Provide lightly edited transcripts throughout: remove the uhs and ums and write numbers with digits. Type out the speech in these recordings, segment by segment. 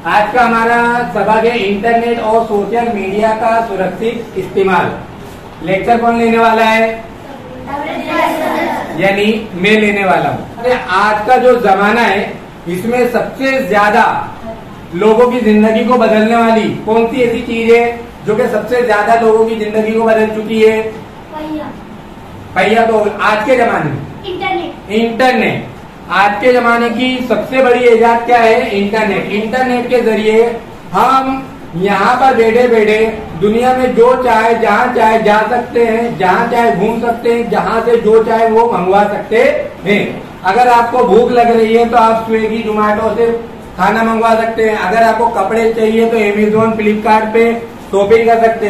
आज का हमारा सबक है इंटरनेट और सोशल मीडिया का सुरक्षित इस्तेमाल। लेक्चर कौन लेने वाला है? यानी मैं लेने वाला हूँ। आज का जो जमाना है इसमें सबसे ज्यादा लोगों की जिंदगी को बदलने वाली कौन सी ऐसी चीज है जो कि सबसे ज्यादा लोगों की जिंदगी को बदल चुकी है? पहिया। तो आज के जमाने में इंटरनेट आज के जमाने की सबसे बड़ी इजाद क्या है? इंटरनेट। इंटरनेट के जरिए हम यहाँ पर बैठे बैठे दुनिया में जो चाहे जहाँ चाहे जा सकते हैं, जहाँ चाहे घूम सकते हैं, जहाँ से जो चाहे वो मंगवा सकते हैं। अगर आपको भूख लग रही है तो आप स्विगी जोमेटो से खाना मंगवा सकते हैं। अगर आपको कपड़े चाहिए तो अमेजोन फ्लिपकार्ट पे शॉपिंग कर सकते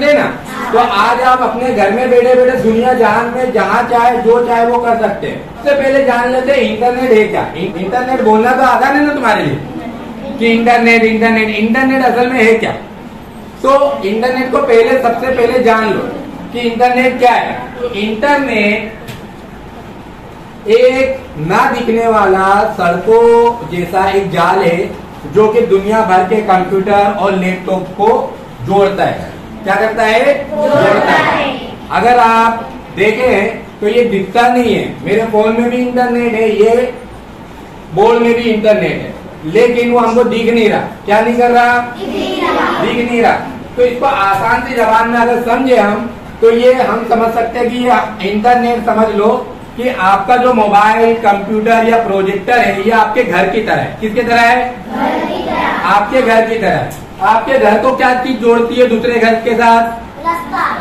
हैं ना। तो आज आप अपने घर में बैठे बैठे दुनिया जहान में जहाँ चाहे जो चाहे वो कर सकते हैं। सबसे पहले जान लेते हैं इंटरनेट है क्या। इंटरनेट बोलना तो आसान है ना तुम्हारे लिए कि इंटरनेट असल में है क्या। तो इंटरनेट को सबसे पहले जान लो कि इंटरनेट क्या है। तो इंटरनेट एक ना दिखने वाला सड़कों जैसा एक जाल है जो कि दुनिया भर के कंप्यूटर और लैपटॉप को जोड़ता है। क्या करता है? जोड़ता है। अगर आप देखें तो ये दिखता नहीं है। मेरे फोन में भी इंटरनेट है, ये बोर्ड में भी इंटरनेट है, लेकिन वो हमको दिख नहीं रहा। क्या नहीं कर रहा? दिख नहीं रहा। तो इसको आसान सी जबान में अगर समझे हम तो ये हम समझ सकते हैं कि ये इंटरनेट समझ लो कि आपका जो मोबाइल, कंप्यूटर या प्रोजेक्टर है ये आपके घर की तरह है। किसकी तरह है? आपके घर की तरह। आपके घर को क्या चीज जोड़ती है दूसरे घर के साथ?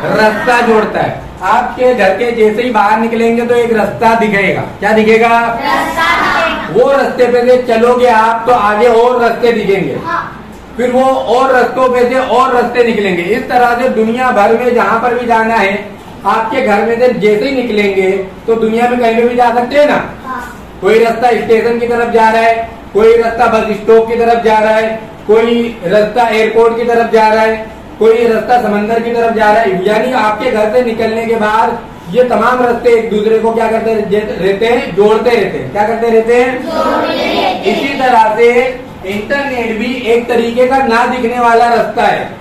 रास्ता जोड़ता है। आपके घर के जैसे ही बाहर निकलेंगे तो एक रास्ता दिखेगा। क्या दिखेगा? वो रास्ते पे से चलोगे आप तो आगे और रास्ते दिखेंगे। फिर वो और रास्तों पे से और रास्ते निकलेंगे। इस तरह से दुनिया भर में जहाँ पर भी जाना है आपके घर में से जैसे ही निकलेंगे तो दुनिया में कहीं पे भी जा सकते हैं ना। कोई रास्ता स्टेशन की तरफ जा रहा है, कोई रास्ता बस स्टॉप की तरफ जा रहा है, कोई रास्ता एयरपोर्ट की तरफ जा रहा है, कोई रास्ता समंदर की तरफ जा रहा है। यानी आपके घर से निकलने के बाद ये तमाम रास्ते एक दूसरे को क्या करते रहते हैं? जोड़ते रहते हैं। क्या करते रहते हैं? इसी तरह से इंटरनेट भी एक तरीके का ना दिखने वाला रास्ता है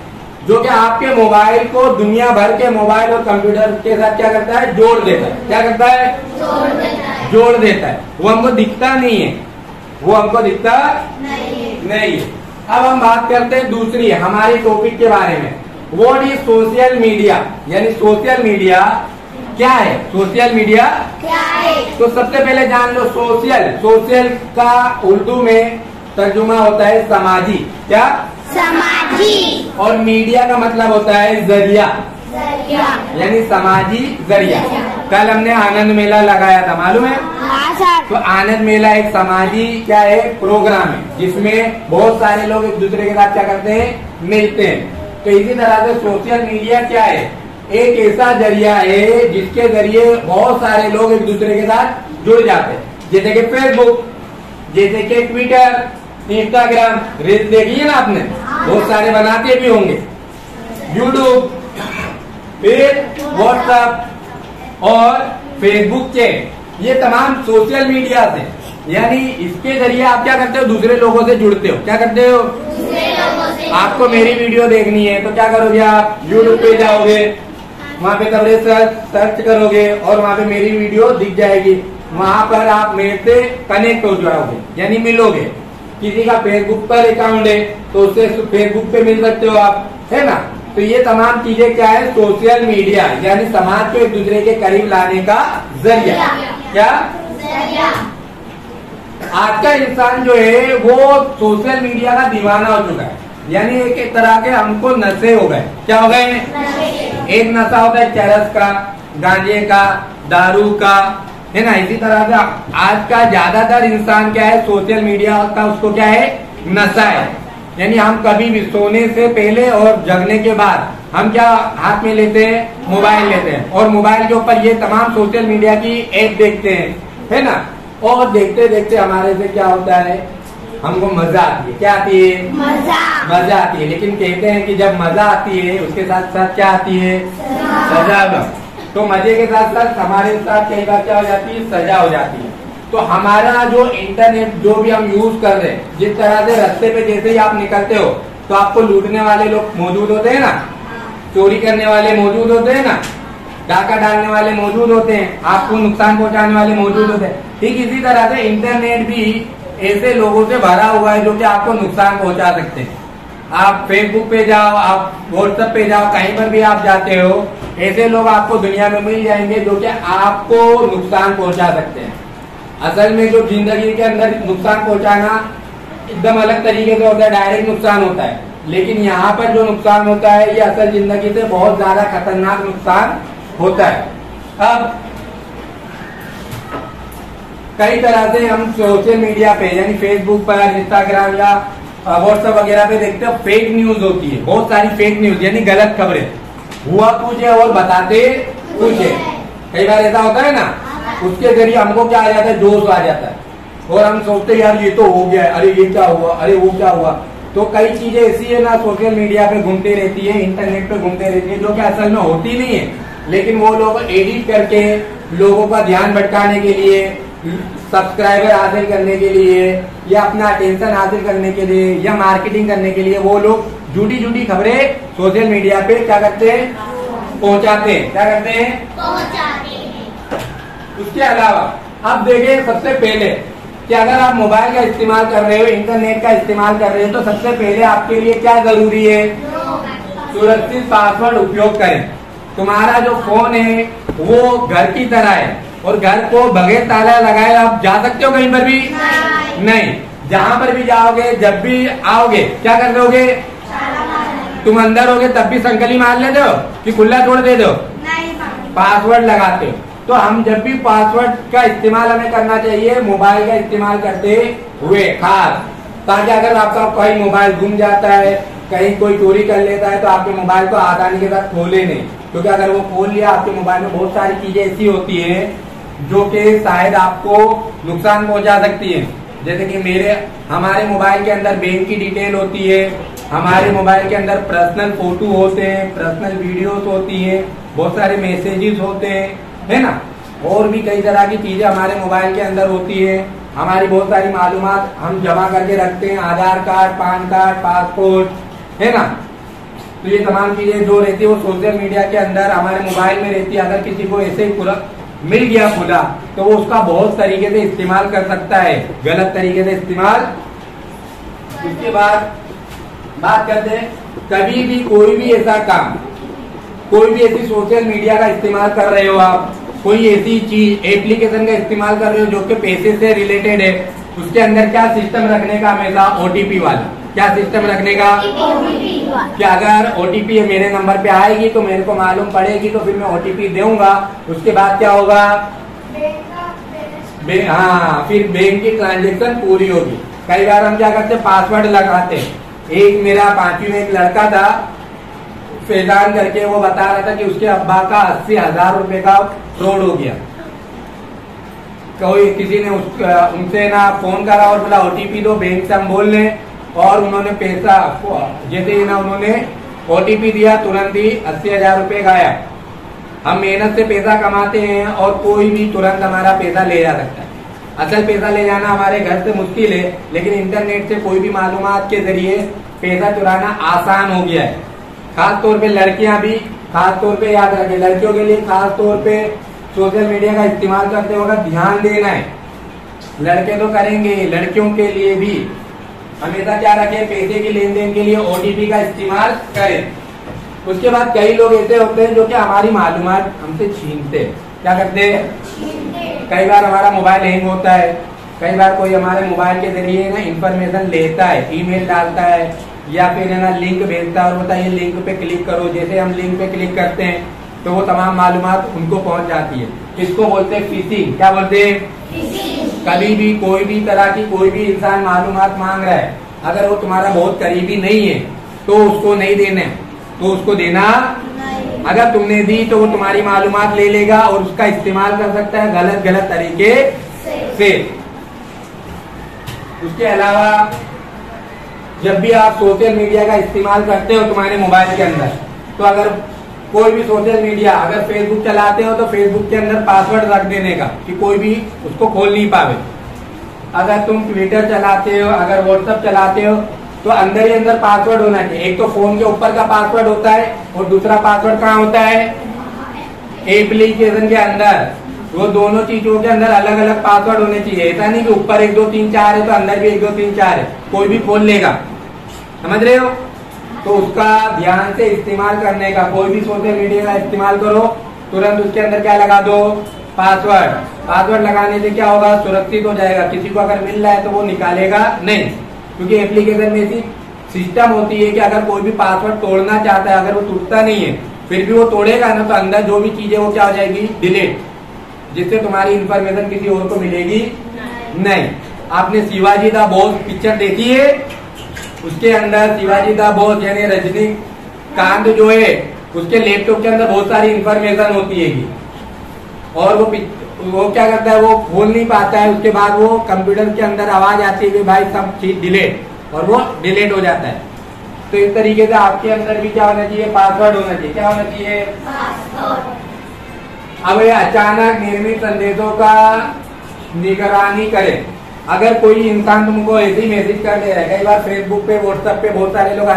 जो कि आपके मोबाइल को दुनिया भर के मोबाइल और कंप्यूटर के साथ क्या करता है? जोड़ देता है। क्या करता है? जोड़ देता है। वो हमको दिखता नहीं है, वो हमको दिखता नहीं है। अब हम बात करते हैं दूसरी हमारे टॉपिक के बारे में। व्हाट इज सोशल मीडिया, यानी सोशल मीडिया क्या है? सोशल मीडिया क्या है? तो सबसे पहले जान लो सोशल का उर्दू में तर्जुमा होता है समाजी। क्या? समाजी। और मीडिया का मतलब होता है जरिया, यानी समाजी जरिया। कल हमने आनंद मेला लगाया था, मालूम है? तो आनंद मेला एक समाजी क्या है? प्रोग्राम है जिसमें बहुत सारे लोग एक दूसरे के साथ क्या करते हैं? मिलते हैं। तो इसी तरह से सोशल मीडिया क्या है? एक ऐसा जरिया है जिसके जरिए बहुत सारे लोग एक दूसरे के साथ जुड़ जाते हैं। जैसे कि फेसबुक, जैसे कि ट्विटर, इंस्टाग्राम, रील्स देखी है ना आपने, बहुत सारे बनाते भी होंगे, यूट्यूब, फिर व्हाट्सएप और फेसबुक चैट, ये तमाम सोशल मीडिया से, यानी इसके जरिए आप क्या करते हो? दूसरे लोगों से जुड़ते हो। क्या करते हो? आपको मेरी वीडियो देखनी है तो क्या करोगे? आप यूट्यूब पे जाओगे, वहाँ पे कपड़े सर्च करोगे और वहाँ पे मेरी वीडियो दिख जाएगी। वहाँ पर आप मेरे से कनेक्ट हो जाओगे, यानी मिलोगे। किसी का फेसबुक पर अकाउंट है तो उससे फेसबुक पे मिल सकते हो आप, है ना। तो ये तमाम चीजें क्या है? सोशल मीडिया, यानी समाज को एक दूसरे के करीब लाने का जरिया। क्या? आज का इंसान जो है वो सोशल मीडिया का दीवाना हो चुका है, यानी एक तरह के हमको नशे हो गए। क्या हो गए? एक नशा होता है चरस का, गांजे का, दारू का, है ना। इसी तरह से आज का ज्यादातर इंसान क्या है? सोशल मीडिया का उसको क्या है? नशा है। यानी हम कभी भी सोने से पहले और जगने के बाद हम क्या हाथ में लेते हैं? मोबाइल लेते हैं और मोबाइल के ऊपर ये तमाम सोशल मीडिया की ऐप देखते हैं, है ना। और देखते देखते हमारे से क्या होता है? हमको मजा आती है। क्या आती है? मजा आती है। लेकिन कहते हैं कि जब मजा आती है उसके साथ साथ क्या आती है? सजा। तो मजे के साथ साथ हमारे साथ कई बार क्या हो जाती है? सजा हो जाती है। तो हमारा जो इंटरनेट जो भी हम यूज कर रहे हैं, जिस तरह से रास्ते पे जैसे ही आप निकलते हो तो आपको लूटने वाले लोग मौजूद होते हैं ना, चोरी करने वाले मौजूद होते हैं ना, डाका डालने वाले मौजूद होते हैं, आपको नुकसान पहुंचाने वाले मौजूद होते हैं। ठीक इसी तरह से इंटरनेट भी ऐसे लोगों से भरा हुआ है जो कि आपको नुकसान पहुंचा सकते हैं। आप फेसबुक पे जाओ, आप व्हाट्सएप पे जाओ, कहीं पर भी आप जाते हो, ऐसे लोग आपको दुनिया में मिल जाएंगे जो कि आपको नुकसान पहुंचा सकते हैं। असल में जो जिंदगी के अंदर नुकसान पहुंचाना एकदम अलग तरीके से होता है, डायरेक्ट नुकसान होता है, लेकिन यहाँ पर जो नुकसान होता है ये असल जिंदगी से बहुत ज्यादा खतरनाक नुकसान होता है। अब कई तरह से हम सोशल मीडिया पे यानी फेसबुक पर, इंस्टाग्राम या व्हाट्सएप वगैरह पे देखते हो फेक न्यूज होती है, बहुत सारी फेक न्यूज यानी गलत खबरें, हुआ कुछ है और बताते कुछ है। कई बार ऐसा होता है ना, उसके जरिए हमको क्या आ जाता है, जोश आ जाता है और हम सोचते हैं यार ये तो हो गया, अरे ये क्या हुआ, अरे वो क्या हुआ। तो कई चीजें ऐसी है ना सोशल मीडिया पे घूमती रहती है, इंटरनेट पे घूमती रहती है, जो कि असल में होती नहीं है, लेकिन वो लोग एडिट करके लोगों का ध्यान भटकाने के लिए, सब्सक्राइबर हासिल करने के लिए या अपना अटेंशन हासिल करने के लिए या मार्केटिंग करने के लिए वो लोग झूठी झूठी खबरें सोशल मीडिया पे क्या करते हैं, पहुंचाते हैं। क्या करते हैं, पहुंचाते हैं। उसके अलावा अब देखिए सबसे पहले कि अगर आप मोबाइल का इस्तेमाल कर रहे हो, इंटरनेट का इस्तेमाल कर रहे हो, तो सबसे पहले आपके लिए क्या जरूरी है, सुरक्षित पासवर्ड उपयोग करें। तुम्हारा जो फोन है वो घर की तरह है और घर को बगैर ताला लगाए आप जा सकते हो कहीं पर भी नहीं। जहाँ पर भी जाओगे, जब भी आओगे, क्या कर लोगे, तुम अंदर होगे तब भी संकली मार लेते हो कि खुला छोड़ देते हो, पासवर्ड लगाते हो। तो हम जब भी पासवर्ड का इस्तेमाल हमें करना चाहिए मोबाइल का इस्तेमाल करते हुए खास, ताकि अगर आपका कहीं मोबाइल गुम जाता है, कहीं कोई चोरी कर लेता है तो आपके मोबाइल को आसानी के साथ खोले नहीं, क्योंकि अगर वो खोल लिया आपके मोबाइल में बहुत सारी चीजें ऐसी होती है जो कि शायद आपको नुकसान पहुंचा सकती है। जैसे कि हमारे मोबाइल के अंदर बैंक की डिटेल होती है, हमारे मोबाइल के अंदर पर्सनल फोटो होते हैं, पर्सनल वीडियोस होती है, बहुत सारे मैसेजेस होते हैं, है ना, और भी कई तरह की चीजें हमारे मोबाइल के अंदर होती है। हमारी बहुत सारी मालूमात हम जमा करके रखते हैं, आधार कार्ड, पान कार्ड, पासपोर्ट, है ना। तो ये तमाम चीजें जो रहती है वो सोशल मीडिया के अंदर हमारे मोबाइल में रहती है। अगर किसी को ऐसे ही पूरा मिल गया खुला तो वो उसका बहुत तरीके से इस्तेमाल कर सकता है, गलत तरीके से इस्तेमाल। उसके बाद बात करते हैं, कभी भी कोई भी ऐसा काम, कोई भी ऐसी सोशल मीडिया का इस्तेमाल कर रहे हो आप, कोई ऐसी चीज एप्लीकेशन का इस्तेमाल कर रहे हो जो कि पैसे से रिलेटेड है, उसके अंदर क्या सिस्टम रखने का, हमेशा ओटीपी वाला, क्या सिस्टम रखने का, कि अगर ओटीपी मेरे नंबर पे आएगी तो मेरे को मालूम पड़ेगी तो फिर मैं ओटीपी दूंगा, उसके बाद क्या होगा, हाँ फिर बैंक की ट्रांजेक्शन पूरी होगी। कई बार हम क्या करते हैं, पासवर्ड लगाते हैं। एक मेरा 5वीं में एक लड़का था फैजान करके, वो बता रहा था कि उसके अब्बा का 80,000 रुपए का फ्रॉड हो गया। कोई किसी ने उनसे ना फोन करा और बोला ओटीपी दो, बैंक से हम बोल लें, और उन्होंने पैसा जैसे ही ना उन्होंने ओटीपी दिया तुरंत ही 80,000 रुपए गायब। हम मेहनत से पैसा कमाते हैं और कोई भी तुरंत हमारा पैसा ले जा सकता है। असल पैसा ले जाना हमारे घर से मुश्किल है, लेकिन इंटरनेट से कोई भी मालूमात के जरिए पैसा चुराना आसान हो गया है। खास तौर पे लड़कियां भी, खास तौर पे याद रखें, लड़कियों के लिए खास तौर पे सोशल मीडिया का इस्तेमाल करते वक्त ध्यान देना है। लड़के तो करेंगे, लड़कियों के लिए भी हमेशा क्या रखें, पैसे के लेन देन के लिए ओटीपी का इस्तेमाल करें। उसके बाद कई लोग ऐसे होते हैं जो कि हमारी मालूमात हमसे छीनते हैं। क्या करते हैं, कई बार हमारा मोबाइल हैंग होता है, कई बार कोई हमारे मोबाइल के जरिए ना इंफॉर्मेशन लेता है, ईमेल डालता है या फिर है ना लिंक भेजता है और बोलता है ये लिंक पे क्लिक करो। जैसे हम लिंक पे क्लिक करते हैं तो वो तमाम मालूमात उनको पहुंच जाती है। इसको बोलते हैं फिशिंग। क्या बोलते हैं, फिशिंग। कभी भी कोई भी तरह की कोई भी इंसान मालूमात मांग रहा है, अगर वो तुम्हारा बहुत करीबी नहीं है तो उसको नहीं देना, तो उसको देना नहीं। अगर तुमने दी तो वो तुम्हारी मालूमात ले लेगा और उसका इस्तेमाल कर सकता है गलत गलत तरीके से। उसके अलावा जब भी आप सोशल मीडिया का इस्तेमाल करते हो तुम्हारे मोबाइल के अंदर, तो अगर कोई भी सोशल मीडिया, अगर फेसबुक चलाते हो तो फेसबुक के अंदर पासवर्ड रख देने का कि कोई भी उसको खोल नहीं पावे। अगर तुम ट्विटर चलाते हो, अगर व्हाट्सएप चलाते हो तो अंदर ही अंदर पासवर्ड होना चाहिए। एक तो फोन के ऊपर का पासवर्ड होता है और दूसरा पासवर्ड कहाँ होता है, एप्लीकेशन के अंदर। वो दोनों चीजों के अंदर अलग अलग पासवर्ड होने चाहिए। ऐसा नहीं कि ऊपर 1 2 3 4 है तो अंदर भी 1 2 3 4 है, कोई भी खोल लेगा। समझ रहे हो? तो उसका ध्यान से इस्तेमाल करने का। कोई भी सोशल मीडिया का इस्तेमाल करो, तुरंत उसके अंदर क्या लगा दो, पासवर्ड। पासवर्ड लगाने से क्या होगा, सुरक्षित हो जाएगा। किसी को अगर मिल रहा है तो वो निकालेगा नहीं, क्योंकि एप्लीकेशन में ऐसी सिस्टम होती है कि अगर कोई भी पासवर्ड तोड़ना चाहता है, अगर वो टूटता नहीं है फिर भी वो तोड़ेगा ना, तो अंदर जो भी चीजें वो क्या हो जाएगी, डिलीट, जिससे तुम्हारी इंफॉर्मेशन किसी और को मिलेगी नहीं। आपने शिवाजी द बॉस पिक्चर देखी है? उसके अंदर शिवाजी द बॉस यानी रजनीकांत जो है उसके लैपटॉप के अंदर बहुत सारी इंफॉर्मेशन होती है और वो क्या करता है, वो खोल नहीं पाता है। उसके बाद वो कंप्यूटर के अंदर आवाज आती है कि भाई सब चीज डिलीट, और वो डिलीट हो जाता है। तो इस तरीके से आपके अंदर भी क्या होना चाहिए, पासवर्ड होना चाहिए। क्या होना चाहिए, पासवर्ड। अब ये अचानक निर्मित संदेशों का निगरानी करें। अगर कोई इंसान तुमको ऐसे ही मैसेज कर दे रहा है, कई बार फेसबुक पे व्हाट्सएप पे बहुत सारे लोग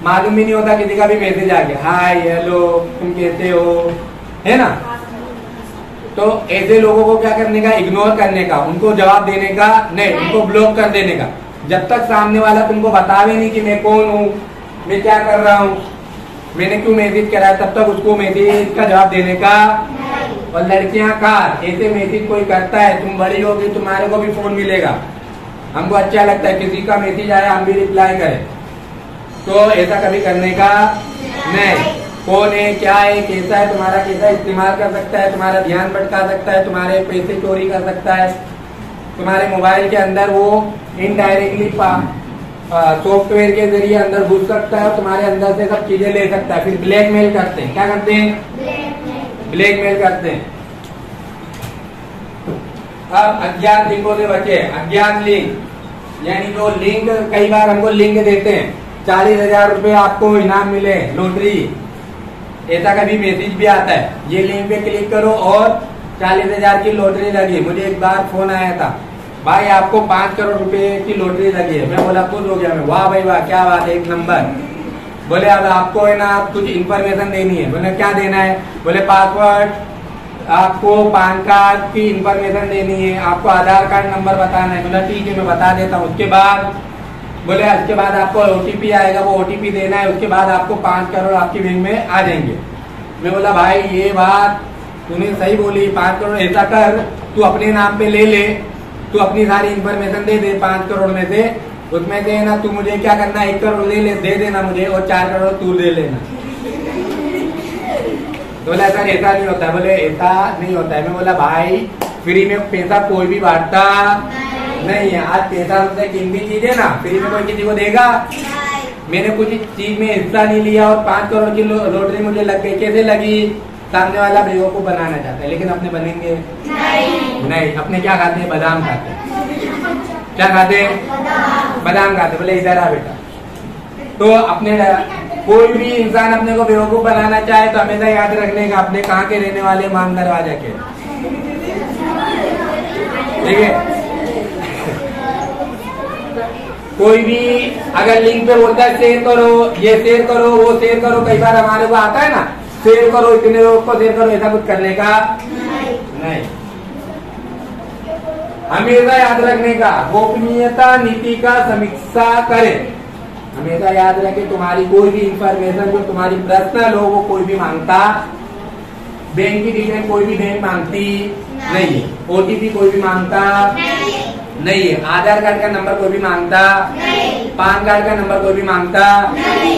मालूम भी नहीं होता किसी का भी मैसेज आ गया, हाय हेलो तुम कैसे हो, है ना। तो ऐसे लोगों को क्या करने का, इग्नोर करने का, उनको जवाब देने का नहीं, उनको ब्लॉक कर देने का। जब तक सामने वाला तुमको बतावे नहीं कि मैं कौन हूँ, मैं क्या कर रहा हूँ, मैंने क्यों मैसेज करा है, तब तक उसको मैसेज का जवाब देने का। और लड़कियां खास ऐसे मैसेज कोई करता है, तुम बड़ी होगी तुम्हारे को भी फोन मिलेगा, हमको अच्छा लगता है किसी का मैसेज आया हम भी रिप्लाई करें, तो ऐसा कभी करने का नहीं। कौन है, क्या है, कैसा है, तुम्हारा कैसा इस्तेमाल कर सकता है, तुम्हारा ध्यान भटका सकता है, तुम्हारे पैसे चोरी कर सकता है, तुम्हारे मोबाइल के अंदर वो इनडायरेक्टली सॉफ्टवेयर के जरिए अंदर घुस सकता है और तुम्हारे अंदर से सब चीजें ले सकता है। फिर ब्लैकमेल करते हैं, क्या करते हैं, ब्लैकमेल करते हैं। अब अज्ञात लिंकों से बचे। अज्ञात लिंक यानी जो लिंक, कई बार हमको लिंक देते हैं 40,000 रुपए आपको इनाम मिले, लॉटरी, ऐसा कभी मैसेज भी आता है, ये लिंक पे क्लिक करो और 40,000 की लॉटरी लगी। मुझे एक बार फोन आया था, भाई आपको 5 करोड़ रुपए की लॉटरी लगी है। मैं बोला खुश हो गया, मैं वाह भाई वाह क्या बात है, एक नंबर। बोले अब आपको है ना कुछ इन्फॉर्मेशन देनी है। बोले क्या देना है, बोले पासवर्ड, आपको पैन कार्ड की इन्फॉर्मेशन देनी है, आपको आधार कार्ड नंबर बताना है। बोला ठीक है मैं बता देता हूँ। उसके बाद बोले उसके बाद आपको ओटीपी आएगा, वो ओटीपी देना है, उसके बाद आपको 5 करोड़ आपकी बैंक में आ जाएंगे। मैं बोला भाई ये बात तूने सही बोली, 5 करोड़ ऐसा कर तू अपने नाम पे ले ले, तू अपनी सारी इन्फॉर्मेशन दे दे 5 करोड़ में से, उसमें से ना तू मुझे क्या करना 1 करोड़ दे देना मुझे और 4 करोड़ तू ले लेना। तो बोला सर ऐसा नहीं होता है। बोले ऐसा नहीं होता है। मैं बोला भाई फ्री में पैसा कोई भी बांटता नहीं है। आज पैसा सबसे कीमती चीज है ना, फ्री में कोई किसी को देगा। मैंने कुछ चीज में हिस्सा नहीं लिया और 5 करोड़ की लॉटरी मुझे लग गई। कैसे लगी, सामने वाला बेवकूफ को बनाना चाहता है, लेकिन अपने बनेंगे नहीं। अपने क्या खाते हैं, बादाम खाते हैं। क्या खाते हैं, बादाम खाते। बोले इधर आ बेटा। तो अपने कोई भी इंसान अपने को बेवकूफ बनाना चाहे तो हमेशा याद रखने का अपने कहाँ के रहने वाले, मान दरवाजा के, ठीक है। कोई भी अगर लिंक पे बोलता है शेयर करो, ये शेयर करो, वो शेयर करो, कई बार हमारे को आता है ना शेयर करो, इतने लोग को शेयर करो, ऐसा कुछ करने का नहीं। हमेशा याद रखने का गोपनीयता नीति का समीक्षा करें। हमेशा याद रखें तुम्हारी कोई भी इंफॉर्मेशन जो तुम्हारी पर्सनल हो वो कोई भी मांगता, बैंक की डिटेल कोई भी बैंक मांगती नहीं है, ओटीपी कोई भी मांगता नहीं है, आधार कार्ड का नंबर कोई भी मांगता नहीं, पैन कार्ड का नंबर कोई भी मांगता नहीं,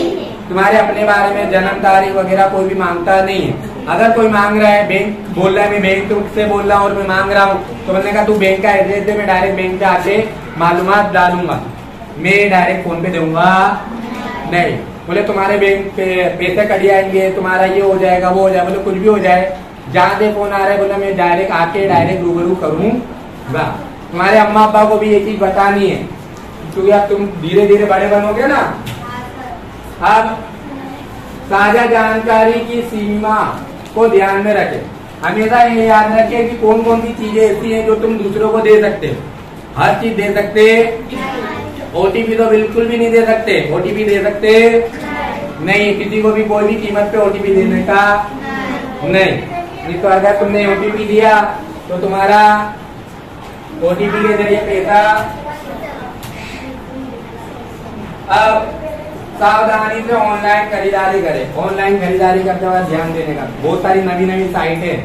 तुम्हारे अपने बारे में जन्म तारीख वगैरह कोई भी मांगता नहीं है। अगर कोई मांग रहा है, बैंक बोल रहा है मैं बैंक से बोल रहा हूँ और मैं मांग रहा हूँ, तो बोलने का तू बैंक का एड्रेस दे, मैं डायरेक्ट बैंक पे आके मालूमात डालूंगा, मैं डायरेक्ट फोन पे दूंगा नहीं। बोले तुम्हारे बैंक पे पैसे कट जाएंगे, तुम्हारा ये हो जाएगा वो हो जाएगा, बोले कुछ भी हो जाए, जहाँ से फोन आ रहा है बोला मैं डायरेक्ट आके डायरेक्ट रूबरू करूंगा। तुम्हारे अम्मा अब्बा को भी ये चीज बतानी है, क्योंकि अब तुम धीरे धीरे बड़े बनोगे ना। अब साझा जानकारी की सीमा को ध्यान में रखें। हमेशा ये याद रखें कि कौन कौन सी चीजें ऐसी हैं जो तुम दूसरों को दे सकते हो। हर चीज दे सकते, ओटीपी तो बिल्कुल भी नहीं दे सकते। ओटीपी दे सकते नहीं, किसी को भी कोई भी कीमत पे ओटीपी देने का नहीं। तो अगर तुमने ओटीपी दिया तो तुम्हारा ओटीपी के जरिए पैसा। अब सावधानी से ऑनलाइन खरीदारी करें। ऑनलाइन खरीदारी करते वक्त ध्यान देने का, बहुत सारी नवी नवी साइट है।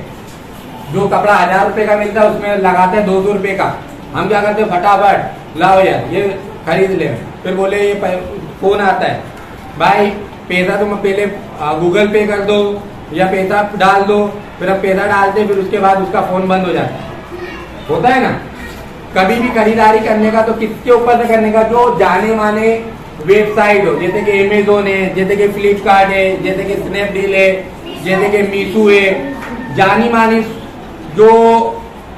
जो कपड़ा 1000 रुपए का मिलता है उसमें लगाते हैं 200 रुपए का। हम क्या करते हैं, फटाफट लाओ यार ये खरीद ले। फिर बोले ये फोन आता है, भाई पैसा तुम पहले गूगल पे कर दो या पैसा डाल दो। फिर अब पैसा डालते फिर उसके बाद उसका फोन बंद हो जाता है। होता है ना। कभी भी खरीदारी करने का तो किसके ऊपर से करने का, जो जाने माने वेबसाइट हो, जैसे कि अमेजोन है, जैसे कि फ्लिपकार्ट है, जैसे कि स्नैपडील है, जैसे कि मीशो है, जानी मानी जो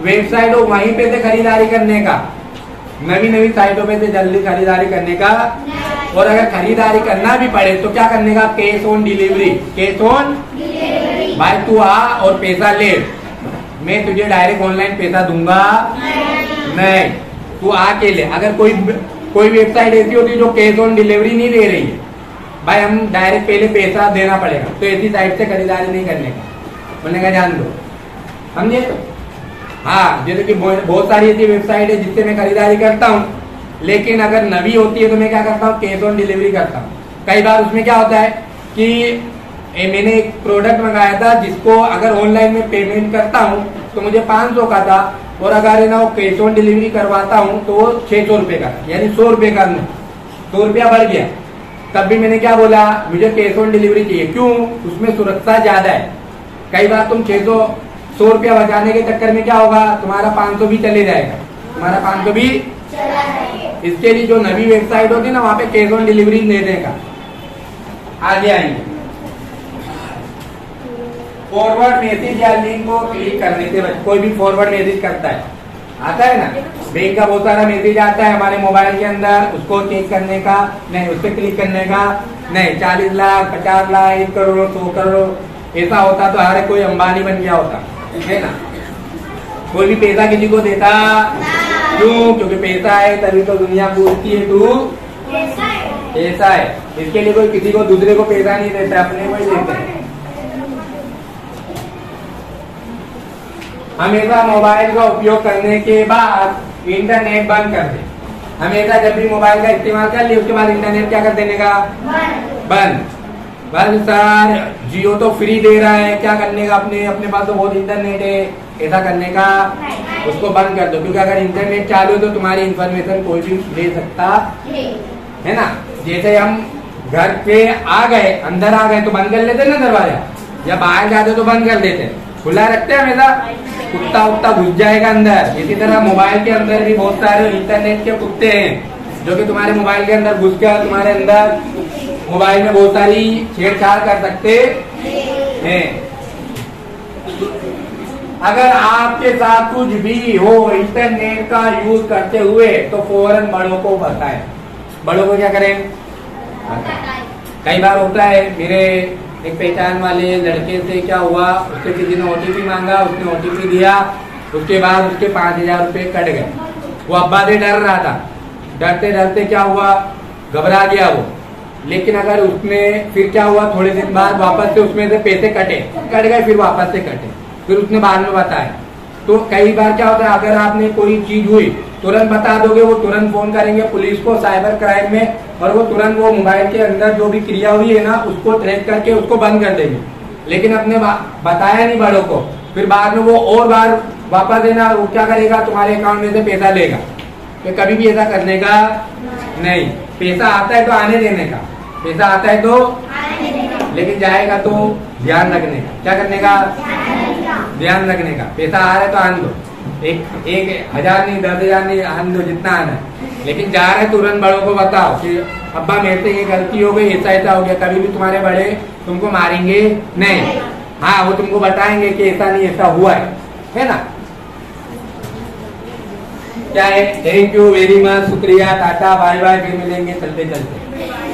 वेबसाइट हो वहीं पे से खरीदारी करने का। नवी नवी साइटों पे से जल्दी खरीदारी करने का। और अगर खरीदारी करना भी पड़े तो क्या करने का, cash on delivery. Cash on भाई तू आ और पैसा ले, मैं तुझे डायरेक्ट ऑनलाइन पैसा दूंगा नहीं, तू आके ले। अगर कोई वेबसाइट ऐसी होती है जो कैश ऑन डिलीवरी नहीं दे रही है, भाई हम डायरेक्ट पहले पैसा देना पड़ेगा, तो ऐसी साइट से खरीदारी नहीं करने का, बोलने का जान दो, समझे। हाँ, जैसे कि बहुत सारी ऐसी वेबसाइट है जिससे मैं खरीदारी करता हूँ, लेकिन अगर नवी होती है तो मैं क्या करता हूँ, कैश ऑन डिलीवरी करता हूँ। कई बार उसमें क्या होता है कि मैंने एक प्रोडक्ट मंगाया था जिसको अगर ऑनलाइन में पेमेंट करता हूँ तो मुझे 500 का था, और अगर ना कैश ऑन डिलीवरी करवाता हूँ तो वो 600 रुपए का, यानी 100 रुपए का, 100 रुपया बढ़ गया। तब भी मैंने क्या बोला, मुझे कैश ऑन डिलीवरी चाहिए। क्यों? उसमें सुरक्षा ज्यादा है। कई बार तुम 100 रुपया बचाने के चक्कर में क्या होगा, तुम्हारा 500 भी चले जाएगा, तुम्हारा 500 भी। इसके लिए जो नवी वेबसाइट होती है ना, वहाँ पे कैश ऑन डिलीवरी देने का। आगे आएंगे, फॉरवर्ड मैसेज या लिंक को क्लिक करने से कोई भी फॉरवर्ड मैसेज करता है, आता है ना, बैंक का बहुत सारा मैसेज आता है हमारे मोबाइल के अंदर, उसको चेक करने का नहीं, उस पर क्लिक करने का नहीं। 40 लाख 50 लाख 1 करोड़ 100 करोड़ ऐसा होता तो हर कोई अंबानी बन गया होता है ना। कोई भी पैसा किसी को देता क्यों? क्योंकि पैसा है तभी तो दुनिया पूछती है तू पैसा है। इसके लिए कोई किसी को दूसरे को पैसा नहीं देता, अपने को ही देते हैं। हमेशा मोबाइल का उपयोग करने के बाद इंटरनेट बंद कर दे। हमेशा जब भी मोबाइल का इस्तेमाल कर ले उसके बाद इंटरनेट क्या कर देने का, बंद। बस सर जियो तो फ्री दे रहा है, क्या करने का, अपने पास तो बहुत इंटरनेट है, ऐसा करने का, उसको बंद कर दो। क्योंकि अगर इंटरनेट चालू है तो तुम्हारी इंफॉर्मेशन कोई भी ले सकता है ना। जैसे हम घर पे आ गए, अंदर आ गए तो बंद कर लेते ना दरवाजा, या बाहर जाते तो बंद कर देते, खुला रखते हैं हमेशा, कुत्ता उत्ता घुस जाएगा अंदर। इसी तरह मोबाइल के अंदर भी बहुत सारे इंटरनेट के कुत्ते हैं जो कि तुम्हारे मोबाइल के अंदर घुस कर तुम्हारे अंदर मोबाइल में बहुत सारी छेड़छाड़ कर सकते हैं। अगर आपके साथ कुछ भी हो इंटरनेट का यूज करते हुए तो फौरन बड़ों को बताएं। बड़ों को क्या करें? कई बार होता है, मेरे एक पहचान वाले लड़के से क्या हुआ, उससे किसी ने ओटीपी मांगा, उसने ओटीपी दिया, उसके बाद उसके 5000 रुपए कट गए। वो अब्बा से डर रहा था, डरते डरते क्या हुआ, घबरा गया वो। लेकिन अगर उसने फिर क्या हुआ, थोड़े दिन बाद वापस से उसमें से पैसे कट गए, फिर वापस से कटे, फिर उसने बाद में बताया। तो कई बार क्या होता है, अगर आपने कोई चीज हुई तुरंत बता दोगे, वो तुरंत फोन करेंगे पुलिस को, साइबर क्राइम में, और वो तुरंत वो मोबाइल के अंदर जो भी क्रिया हुई है ना उसको ट्रैक करके उसको बंद कर देंगे। लेकिन अपने बताया नहीं बड़ों को, फिर बाद में वो और बार वापस देना, वो क्या करेगा, तुम्हारे अकाउंट में से पैसा लेगा। तो कभी भी ऐसा करने का नहीं। पैसा आता है तो आने देने का, पैसा आता है तो, लेकिन जाएगा तो ध्यान रखने का। क्या करने का? ध्यान रखने का। पैसा आ रहा है तो आन दो, एक 1000 नहीं 10,000 नहीं, आन दो जितना आना है। लेकिन जा रहे तुरंत बड़ों को बताओ कि अब्बा मेरे से ये गलती हो गई, ऐसा हो गया। कभी भी तुम्हारे बड़े तुमको मारेंगे नहीं, हाँ वो तुमको बताएंगे कि ऐसा नहीं ऐसा हुआ है ना। क्या है? थैंक यू वेरी मच, शुक्रिया, टाटा बाय बाय, फिर मिलेंगे चलते चलते।